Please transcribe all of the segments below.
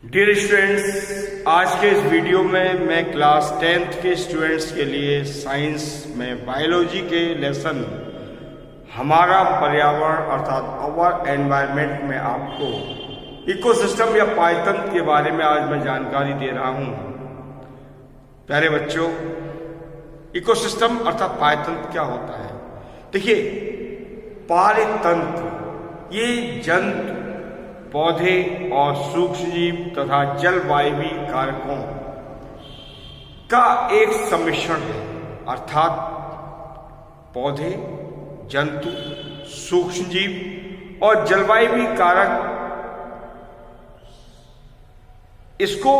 Dear students, आज के इस वीडियो में मैं क्लास 10th के स्टूडेंट्स के लिए साइंस में बायोलॉजी के लेसन हमारा पर्यावरण अर्थात अवर एनवायरनमेंट में आपको इकोसिस्टम या पायतंत्र के बारे में आज मैं जानकारी दे रहा हूं। प्यारे बच्चों, इकोसिस्टम अर्थात पायतंत्र क्या होता है? देखिए, पायतंत्र ये जंतु, पौधे और सूक्ष्मजीव तथा जलवायवीय कारकों का एक सम्मिश्रण है। अर्थात पौधे, जंतु, सूक्ष्मजीव और जलवायवीय कारक इसको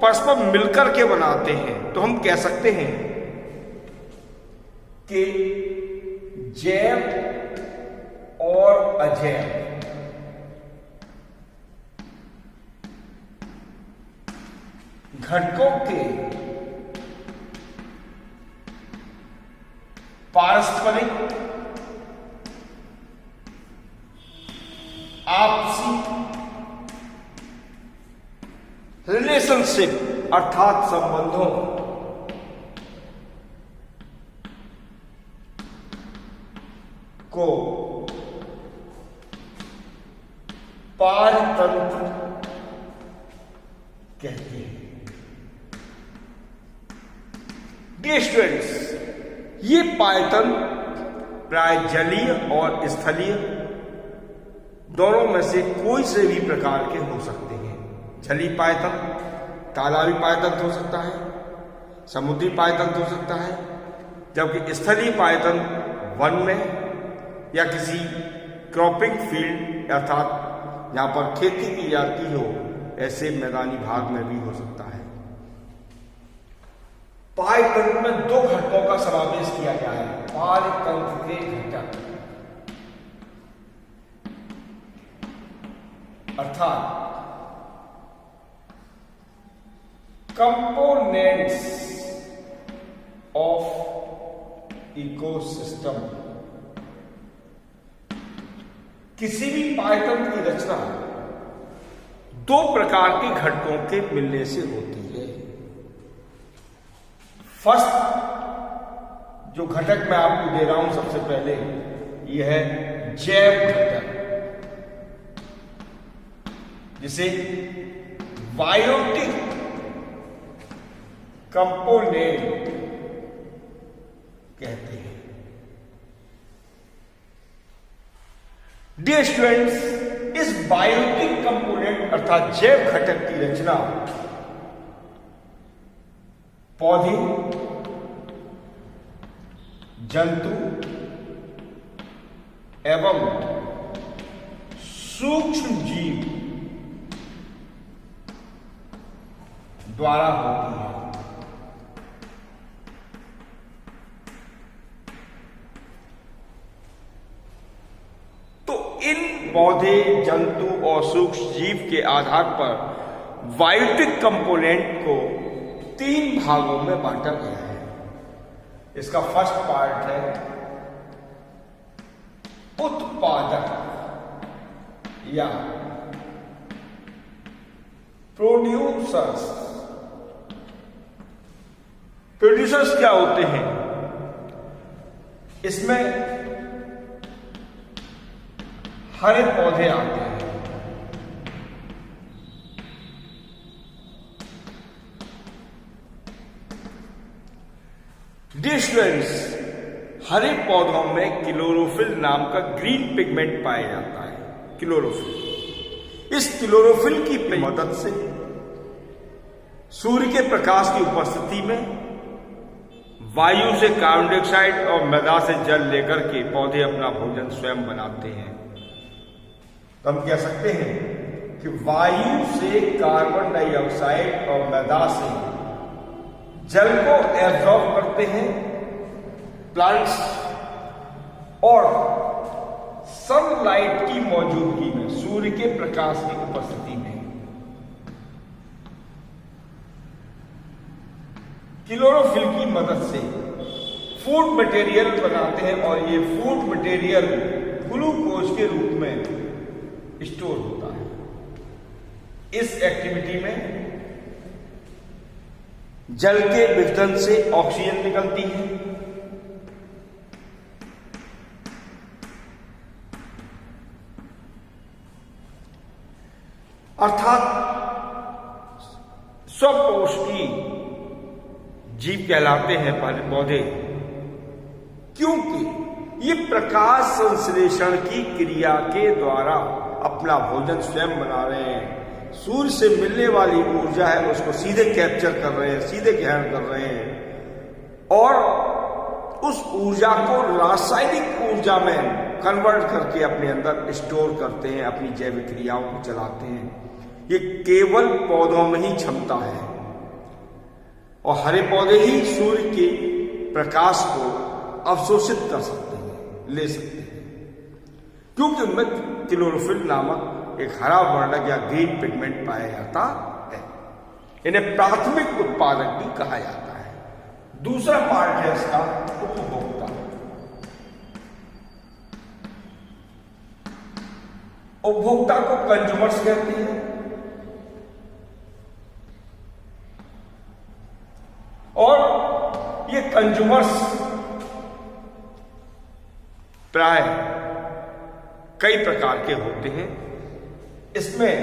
परस्पर मिलकर के बनाते हैं। तो हम कह सकते हैं कि जैव और अजैव घटकों के पारस्परिक आपसी रिलेशनशिप अर्थात संबंधों को पारतंत्र कहते हैं। डियर स्टूडेंट्स, ये पायतंत्र प्राय जलीय और स्थलीय दोनों में से कोई से भी प्रकार के हो सकते हैं। जलीय पायतंत्र तालाबी पायतंत्र हो सकता है, समुद्री पायतंत्र हो सकता है, जबकि स्थलीय पायतंत्र वन में या किसी क्रॉपिंग फील्ड अर्थात जहां पर खेती की जाती हो ऐसे मैदानी भाग में भी हो सकता है। पायतंत्र में दो घटकों का समावेश किया गया है। पायतंत्र के घटक अर्थात कंपोनेंट्स ऑफ इकोसिस्टम। किसी भी पायतंत्र की रचना दो प्रकार के घटकों के मिलने से होती है। फर्स्ट जो घटक मैं आपको दे रहा हूं सबसे पहले, यह है जैव घटक, जिसे बायोटिक कंपोनेंट कहते हैं। डियर स्टूडेंट्स, इस बायोटिक कंपोनेंट अर्थात जैव घटक की रचना पौधे, जंतु एवं सूक्ष्म जीव द्वारा होती है। तो इन पौधे, जंतु और सूक्ष्म जीव के आधार पर बायोटिक कंपोनेंट को तीन भागों में बांटा गया है। इसका फर्स्ट पार्ट है उत्पादक या प्रोड्यूसर्स। प्रोड्यूसर्स क्या होते हैं? इसमें हरे पौधे आते हैं। डियर स्टूडेंट्स, हरे पौधों में क्लोरोफिल नाम का ग्रीन पिगमेंट पाया जाता है। क्लोरोफिल, इस क्लोरोफिल की मदद से सूर्य के प्रकाश की उपस्थिति में वायु से कार्बन डाइऑक्साइड और मृदा से जल लेकर के पौधे अपना भोजन स्वयं बनाते हैं। तो हम कह सकते हैं कि वायु से कार्बन डाइऑक्साइड और मृदा से जल को एब्जॉर्ब करते हैं प्लांट्स, और सनलाइट की मौजूदगी में, सूर्य के प्रकाश की उपस्थिति में क्लोरोफिल की मदद से फूड मटेरियल बनाते हैं, और ये फूड मटेरियल ग्लूकोज के रूप में स्टोर होता है। इस एक्टिविटी में जल के विघटन से ऑक्सीजन निकलती है, अर्थात स्वपोषी जीव कहलाते हैं पौधे, क्योंकि ये प्रकाश संश्लेषण की क्रिया के द्वारा अपना भोजन स्वयं बना रहे हैं। सूर्य से मिलने वाली ऊर्जा है उसको सीधे कैप्चर कर रहे हैं, सीधे ग्रहण कर रहे हैं और उस ऊर्जा को रासायनिक ऊर्जा में कन्वर्ट करके अपने अंदर स्टोर करते हैं, अपनी जैविक क्रियाओं को चलाते हैं। ये केवल पौधों में ही क्षमता है और हरे पौधे ही सूर्य के प्रकाश को अवशोषित कर सकते हैं, ले सकते हैं, क्योंकि उनमें क्लोरोफिल नामक एक हरा वर्णक या ग्रीन पिगमेंट पाया जाता है। इन्हें प्राथमिक उत्पादक भी कहा जाता है। दूसरा पार्ट है इसका उपभोक्ता। उपभोक्ता को कंज्यूमर्स कहते हैं और ये कंज्यूमर्स प्राय कई प्रकार के होते हैं। इसमें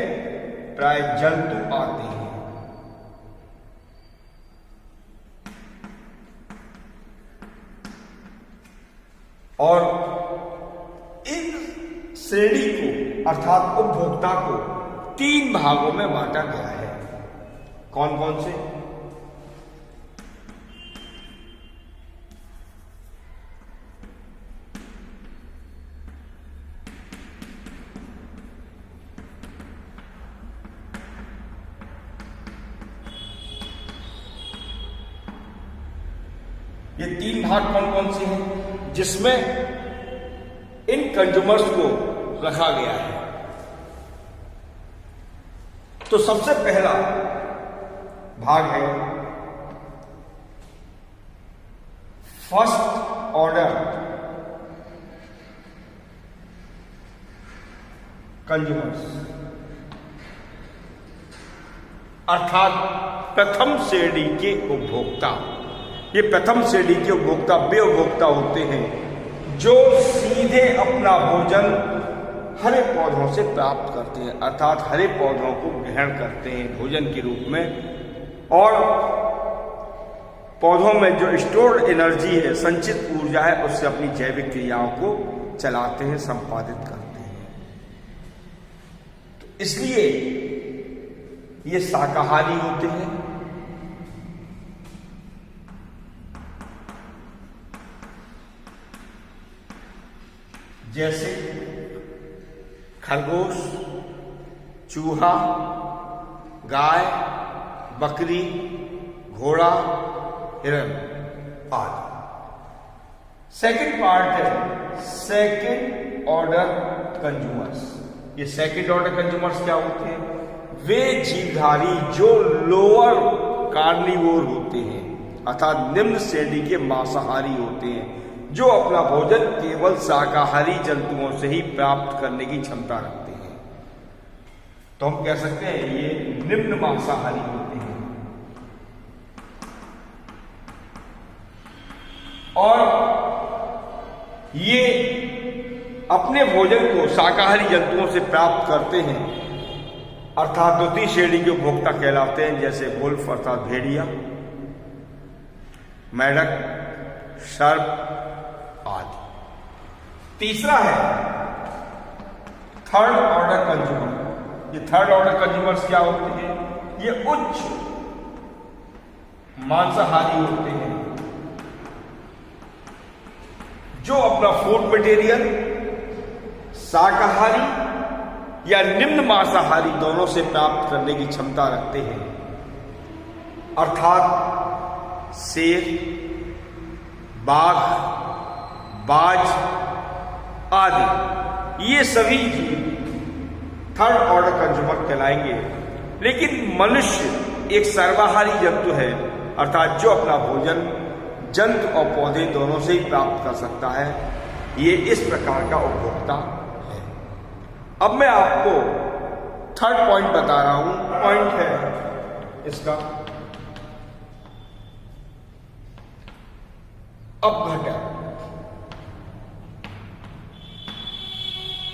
प्राय जंतु आते हैं और इन श्रेणी को अर्थात उपभोक्ता को 3 भागों में बांटा गया है। कौन कौन से? ये 3 भाग कौन कौन से हैं जिसमें इन कंज्यूमर्स को रखा गया है? तो सबसे पहला भाग है फर्स्ट ऑर्डर कंज्यूमर्स, अर्थात प्रथम श्रेणी के उपभोक्ता। ये प्रथम श्रेणी के उपभोक्ता वे उपभोक्ता होते हैं जो सीधे अपना भोजन हरे पौधों से प्राप्त करते हैं, अर्थात हरे पौधों को ग्रहण करते हैं भोजन के रूप में और पौधों में जो स्टोर्ड एनर्जी है, संचित ऊर्जा है, उससे अपनी जैविक क्रियाओं को चलाते हैं, संपादित करते हैं। तो इसलिए ये शाकाहारी होते हैं। जैसे खरगोश, चूहा, गाय, बकरी, घोड़ा, हिरण आदि। सेकंड पार्ट है सेकंड ऑर्डर कंज्यूमर्स। ये सेकंड ऑर्डर कंज्यूमर्स क्या होते हैं? वे जीवधारी जो लोअर कार्निवोर होते हैं, अर्थात निम्न श्रेणी के मांसाहारी होते हैं, जो अपना भोजन केवल शाकाहारी जंतुओं से ही प्राप्त करने की क्षमता रखते हैं। तो हम कह सकते हैं ये निम्न मांसाहारी होते हैं। और ये अपने भोजन को शाकाहारी जंतुओं से प्राप्त करते हैं, अर्थात द्वितीय श्रेणी के उपभोक्ता कहलाते हैं, जैसे वुल्फ अर्थात भेड़िया, मेढक, सर्प आदि। तीसरा है थर्ड ऑर्डर कंज्यूमर। ये थर्ड ऑर्डर कंज्यूमर्स क्या होते हैं? ये उच्च मांसाहारी होते हैं जो अपना फूड मटेरियल शाकाहारी या निम्न मांसाहारी दोनों से प्राप्त करने की क्षमता रखते हैं, अर्थात शेर, बाघ, बाज आदि। ये सभी जीव थर्ड ऑर्डर कंज्यूमर कहलाएंगे। लेकिन मनुष्य एक सर्वाहारी जंतु है, अर्थात जो अपना भोजन जंतु और पौधे दोनों से ही प्राप्त कर सकता है। ये इस प्रकार का उपभोक्ता है। अब मैं आपको थर्ड पॉइंट बता रहा हूं, पॉइंट है इसका अपघटक।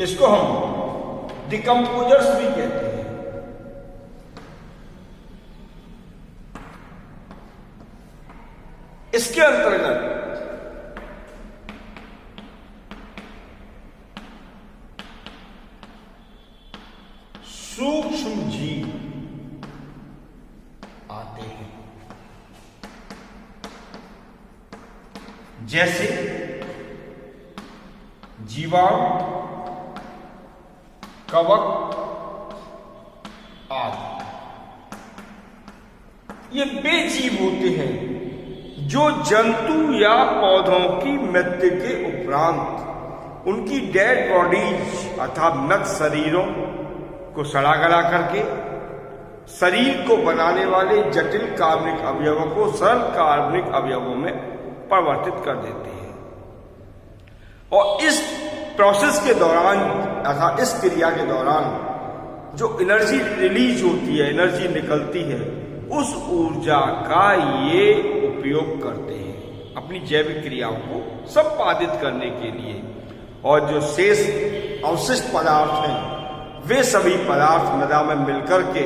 इसको हम डिकम्पोजर्स भी कहते हैं। इसके अंतर्गत सूक्ष्म जीव आते हैं, जैसे जीवाणु, कवक आदि। ये वे जीव होते हैं जो जंतु या पौधों की मृत्यु के उपरांत उनकी डेड बॉडीज अर्थात मृत शरीरों को सड़ा गला करके शरीर को बनाने वाले जटिल कार्बनिक अवयवों को सरल कार्बनिक अवयवों में परिवर्तित कर देते हैं। और इस प्रोसेस के दौरान अर्थात इस क्रिया के दौरान जो एनर्जी रिलीज होती है, एनर्जी निकलती है, उस ऊर्जा का ये उपयोग करते हैं अपनी जैविक क्रियाओं को संपादित करने के लिए। और जो शेष अवशिष्ट पदार्थ हैं वे सभी पदार्थ मृदा में मिलकर के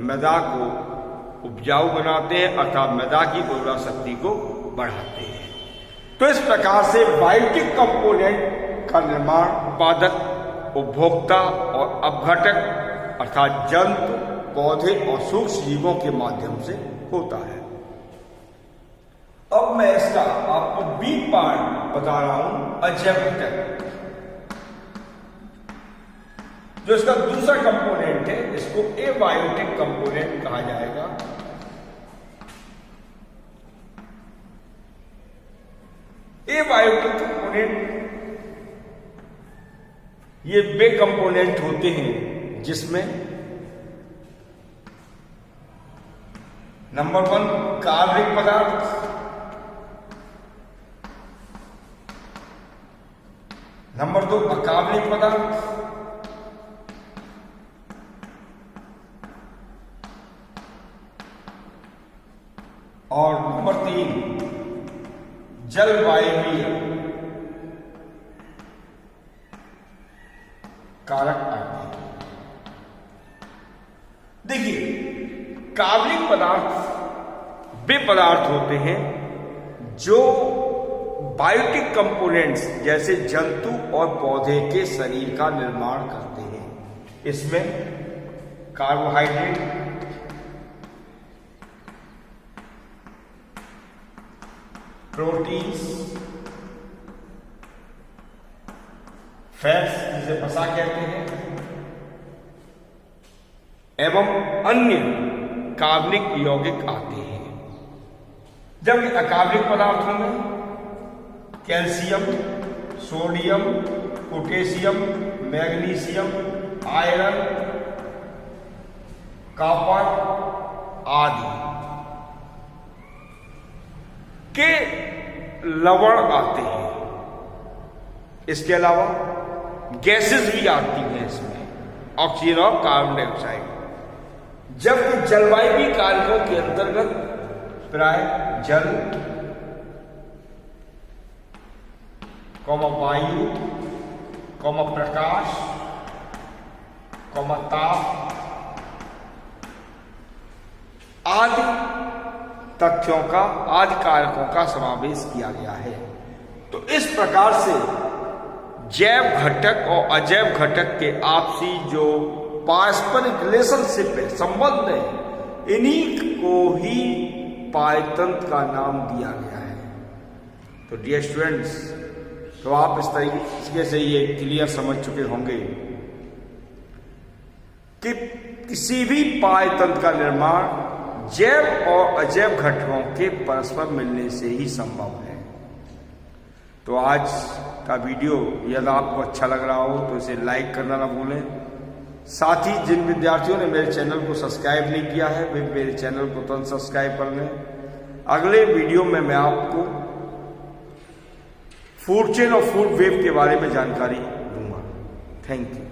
मृदा को उपजाऊ बनाते हैं अर्थात मृदा की उर्वरा शक्ति को बढ़ाते हैं। तो इस प्रकार से बायोटिक कंपोनेंट का निर्माण उत्पादक, उपभोक्ता और अपघटक अर्थात जंतु, पौधे और सूक्ष्म जीवों के माध्यम से होता है। अब मैं इसका आपको बी पार्ट बता रहा हूं, अजैव घटक। जो इसका दूसरा कंपोनेंट है इसको एबायोटिक कंपोनेंट कहा जाएगा। एबायोटिक कंपोनेंट ये वे कंपोनेंट होते हैं जिसमें नंबर 1 कार्बनिक पदार्थ, नंबर 2 अकार्बनिक पदार्थ, और नंबर 3 जलवायवीय कारक आते हैं। देखिए, कार्बनिक पदार्थ वे पदार्थ होते हैं जो बायोटिक कंपोनेंट्स जैसे जंतु और पौधे के शरीर का निर्माण करते हैं। इसमें कार्बोहाइड्रेट, प्रोटीन्स, फैट्स जिसे वसा कहते हैं, एवं अन्य कार्बनिक यौगिक आते हैं। जबकि अकार्बनिक पदार्थों में calcium, sodium, potassium, magnesium, iron, copper आदि के लवण आते हैं। इसके अलावा गैसेस भी आती हैं इसमें, ऑक्सीजन और कार्बन डाइऑक्साइड। जबकि जलवायवीय कारकों के अंतर्गत प्राय जल, वायु, प्रकाश, ताप आदि तथ्यों का, आदि कारकों का समावेश किया गया है। तो इस प्रकार से जैव घटक और अजैव घटक के आपसी जो पारस्परिक रिलेशनशिप है, संबंध है, इन्हीं को ही पायतंत्र का नाम दिया गया है। तो डियर स्टूडेंट्स, तो आप इस तरीके से ये क्लियर समझ चुके होंगे कि किसी भी पायतंत्र का निर्माण जैव और अजैव घटकों के परस्पर मिलने से ही संभव है। तो आज का वीडियो यदि आपको अच्छा लग रहा हो तो इसे लाइक करना ना भूलें। साथ ही जिन विद्यार्थियों ने मेरे चैनल को सब्सक्राइब नहीं किया है वे मेरे चैनल को तुरंत सब्सक्राइब कर लें। अगले वीडियो में मैं आपको फूड चेन और फूड वेव के बारे में जानकारी दूंगा। Thank you.